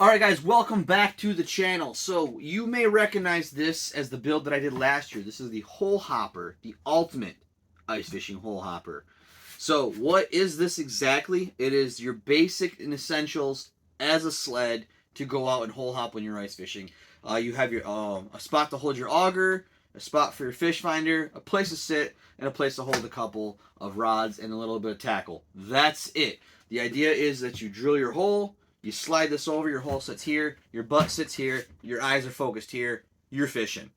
Alright guys, welcome back to the channel. So you may recognize this as the build that I did last year. This is the hole hopper, the ultimate ice fishing hole hopper. So what is this exactly? It is your basic and essentials as a sled to go out and hole hop when you're ice fishing. You have your a spot to hold your auger, a spot for your fish finder, a place to sit, and a place to hold a couple of rods and a little bit of tackle. That's it. The idea is that you drill your hole, you slide this over, your hole sits here, your butt sits here, your eyes are focused here, you're fishing.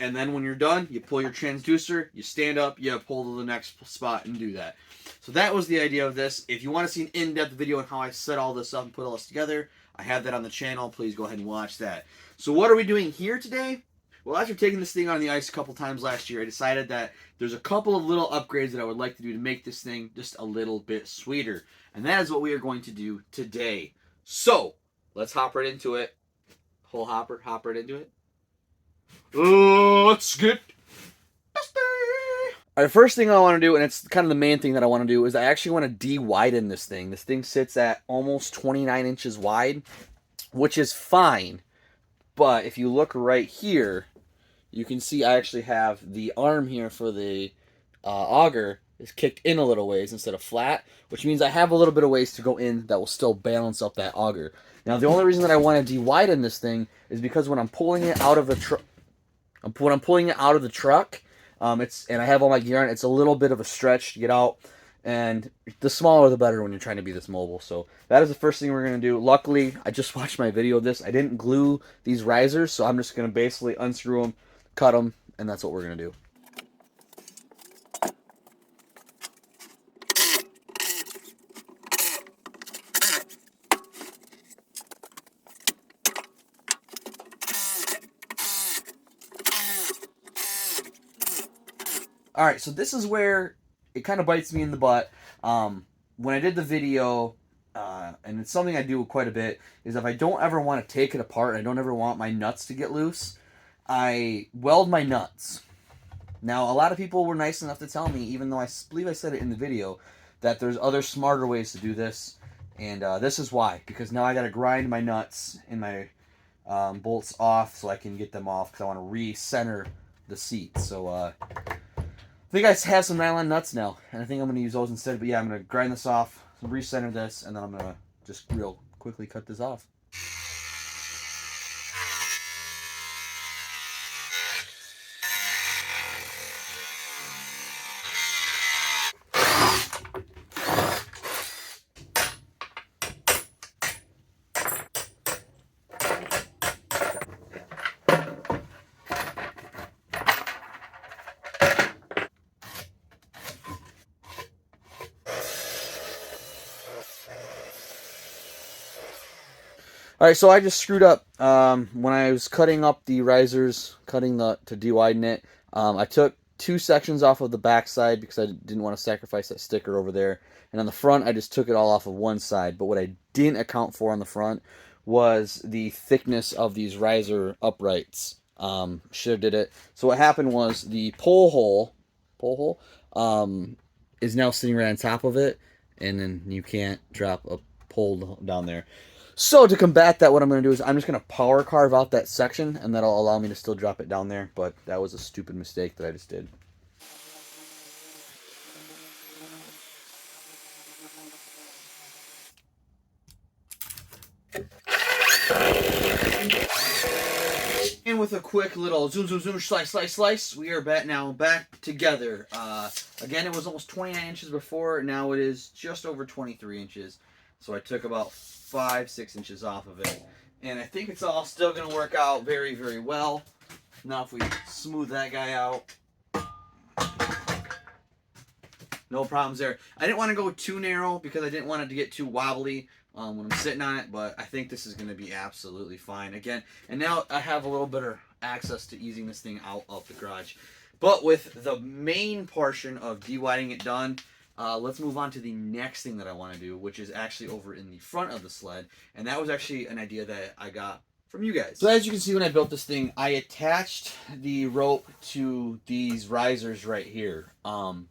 And then when you're done, you pull your transducer, you stand up, you pull to the next spot and do that. So that was the idea of this. If you want to see an in-depth video on how I set all this up and put all this together, I have that on the channel. Please go ahead and watch that. So what are we doing here today? Well, after taking this thing on the ice a couple times last year, I decided that there's a couple of little upgrades that I would like to do to make this thing just a little bit sweeter. And that is what we are going to do today. So, let's hop right into it. Hole hopper, hop right into it. Let's get dusty. Alright, first thing I want to do, and it's kind of the main thing that I want to do, is I actually want to de-widen this thing. This thing sits at almost 29 inches wide, which is fine. But if you look right here, you can see I actually have the arm here for the auger is kicked in a little ways instead of flat, which means I have a little bit of ways to go in that will still balance up that auger. Now, the only reason that I want to de-widen this thing is because when I'm pulling it out of the truck, and I have all my gear on, it's a little bit of a stretch to get out, and the smaller the better when you're trying to be this mobile. So that is the first thing we're going to do. Luckily, I just watched my video of this. I didn't glue these risers, so I'm just going to basically unscrew them, cut them, and that's what we're going to do. Alright, so this is where it kind of bites me in the butt. When I did the video, and it's something I do quite a bit, is if I don't ever want to take it apart, I don't ever want my nuts to get loose, I weld my nuts. Now, a lot of people were nice enough to tell me, even though I believe I said it in the video, that there's other smarter ways to do this, and this is why. Because now I got to grind my nuts and my bolts off so I can get them off, because I want to re-center the seat. So, I think I have some nylon nuts now, and I think I'm going to use those instead. But yeah, I'm going to grind this off, recenter this, and then I'm going to just real quickly cut this off. Alright, so I just screwed up when I was cutting up the risers, to de-widen it. I took two sections off of the back side because I didn't want to sacrifice that sticker over there. And on the front, I just took it all off of one side. But what I didn't account for on the front was the thickness of these riser uprights. Should have did it. So what happened was the pole hole, is now sitting right on top of it. And then you can't drop a pole down there. So to combat that, what I'm going to do is I'm just going to power carve out that section, and that'll allow me to still drop it down there. But that was a stupid mistake that I just did. And with a quick little zoom, zoom, zoom, slice, slice, slice, we are back together. Again, it was almost 29 inches before. Now it is just over 23 inches. So I took about 5-6 inches off of it. And I think it's all still going to work out very, very well. Now if we smooth that guy out, no problems there. I didn't want to go too narrow because I didn't want it to get too wobbly when I'm sitting on it, but I think this is going to be absolutely fine. Again, and now I have a little bit of access to easing this thing out of the garage. But with the main portion of de-widening it done, let's move on to the next thing that I want to do, which is actually over in the front of the sled. And that was actually an idea that I got from you guys. So as you can see, when I built this thing, I attached the rope to these risers right here. And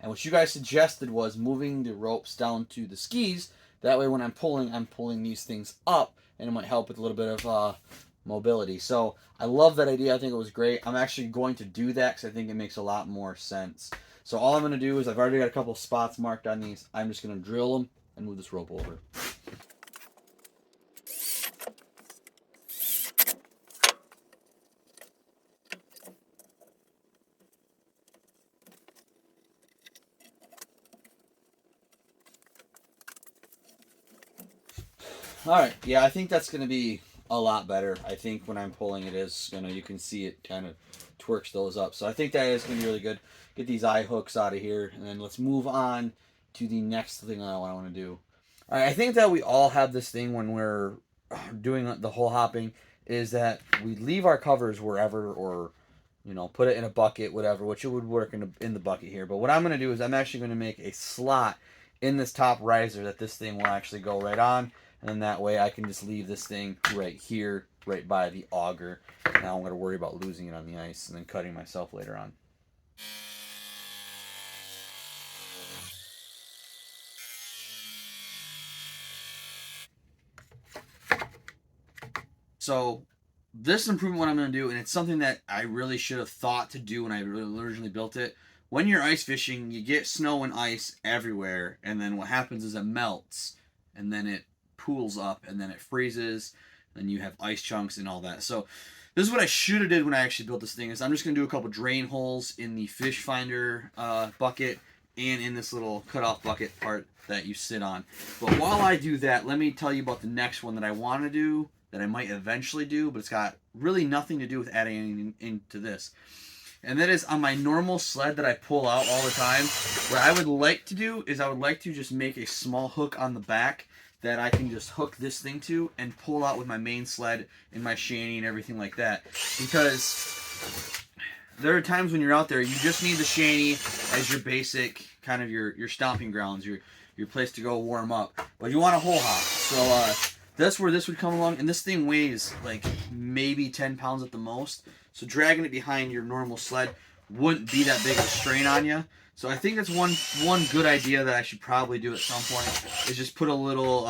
what you guys suggested was moving the ropes down to the skis. That way when I'm pulling these things up and it might help with a little bit of mobility. So I love that idea. I think it was great. I'm actually going to do that because I think it makes a lot more sense. So all I'm going to do is I've already got a couple spots marked on these. I'm just going to drill them and move this rope over. All right, yeah, I think that's going to be a lot better. I think when I'm pulling it is, you can see it kind of twerks those up. So I think that is going to be really good. Get these eye hooks out of here, and then let's move on to the next thing I want to do. All right, I think that we all have this thing when we're doing the hole hopping is that we leave our covers wherever or put it in a bucket, whatever, which it would work in the bucket here. But what I'm going to do is I'm actually going to make a slot in this top riser that this thing will actually go right on. And then that way I can just leave this thing right here, right by the auger. Now I'm going to worry about losing it on the ice and then cutting myself later on. So this improvement, what I'm going to do, and it's something that I really should have thought to do when I originally built it. When you're ice fishing, you get snow and ice everywhere, and then what happens is it melts, and then it pools up, and then it freezes, and you have ice chunks and all that. So this is what I should have did when I actually built this thing. Is I'm just going to do a couple drain holes in the fish finder bucket and in this little cutoff bucket part that you sit on. But while I do that, let me tell you about the next one that I want to do, that I might eventually do, but it's got really nothing to do with adding anything into this. And that is on my normal sled that I pull out all the time. What I would like to do is I would like to just make a small hook on the back that I can just hook this thing to and pull out with my main sled and my shanty and everything like that. Because there are times when you're out there, you just need the shanty as your basic kind of your stomping grounds, your place to go warm up. But you want a hole hop. So that's where this would come along. And this thing weighs like maybe 10 pounds at the most. So dragging it behind your normal sled wouldn't be that big of a strain on you. So I think that's one good idea that I should probably do at some point is just put a little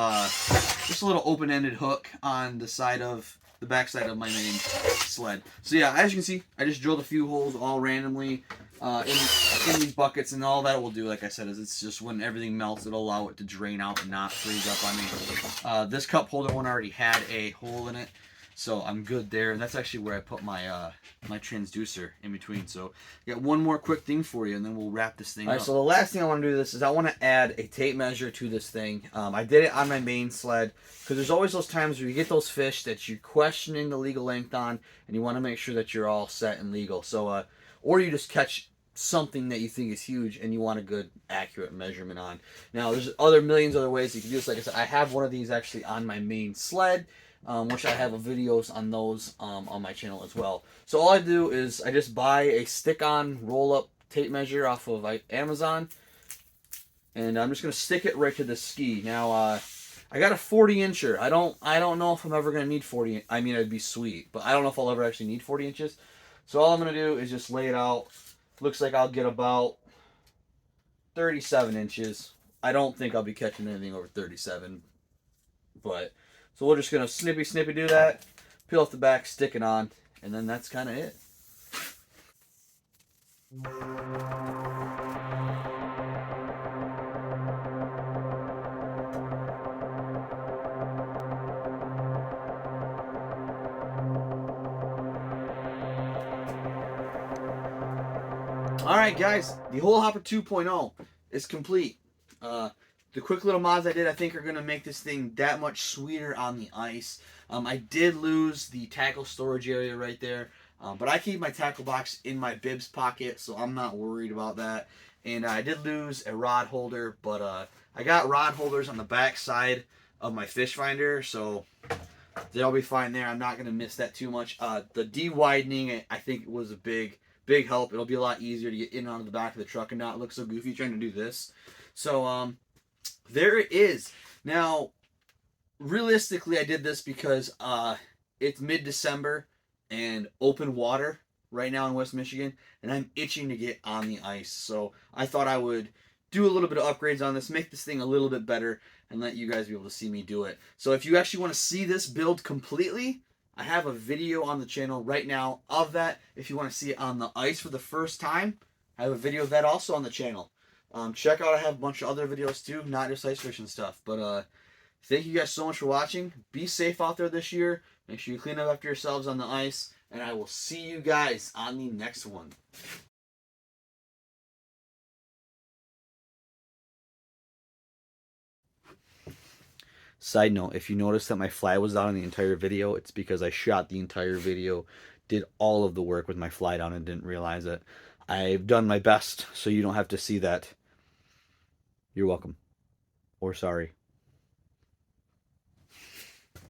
open-ended hook on the side of the backside of my main sled. So yeah, as you can see, I just drilled a few holes all randomly in these buckets, and all that will do, like I said, is it's just when everything melts, it'll allow it to drain out and not freeze up on me. This cup holder one already had a hole in it, so I'm good there, and that's actually where I put my my transducer in between. So I got one more quick thing for you, and then we'll wrap this thing up. All right, so the last thing I want to do this is I want to add a tape measure to this thing. I did it on my main sled because there's always those times where you get those fish that you're questioning the legal length on, and you want to make sure that you're all set and legal. So or you just catch something that you think is huge and you want a good accurate measurement on. Now there's millions of other ways you can do this. Like I said, I have one of these actually on my main sled, which I have videos on those on my channel as well. So all I do is I just buy a stick-on roll-up tape measure off of Amazon, and I'm just gonna stick it right to the ski. Now I got a 40-incher. I don't know if I'm ever gonna need 40. I mean, it'd be sweet, but I don't know if I'll ever actually need 40 inches. So all I'm gonna do is just lay it out. Looks like I'll get about 37 inches. I don't think I'll be catching anything over 37, but so we're just gonna snippy do that, peel off the back, stick it on, and then that's kind of it. All right, guys, the Hole Hopper 2.0 is complete. The quick little mods I did, I think, are going to make this thing that much sweeter on the ice. I did lose the tackle storage area right there, but I keep my tackle box in my bibs pocket, so I'm not worried about that. And I did lose a rod holder, but I got rod holders on the back side of my fish finder, so they'll be fine there. I'm not going to miss that too much. The de-widening, I think, was a big help. It'll be a lot easier to get in and out of the back of the truck and not look so goofy trying to do this. So, there it is. Now, realistically, I did this because it's mid-December and open water right now in West Michigan, and I'm itching to get on the ice. So I thought I would do a little bit of upgrades on this, make this thing a little bit better, and let you guys be able to see me do it. So if you actually want to see this build completely, I have a video on the channel right now of that. If you want to see it on the ice for the first time, I have a video of that also on the channel. Check out, I have a bunch of other videos too, not just ice fishing stuff. But thank you guys so much for watching. Be safe out there this year. Make sure you clean up after yourselves on the ice. And I will see you guys on the next one. Side note, if you notice that my fly was down in the entire video, it's because I shot the entire video, did all of the work with my fly down and didn't realize it. I've done my best so you don't have to see that. You're welcome. Or sorry.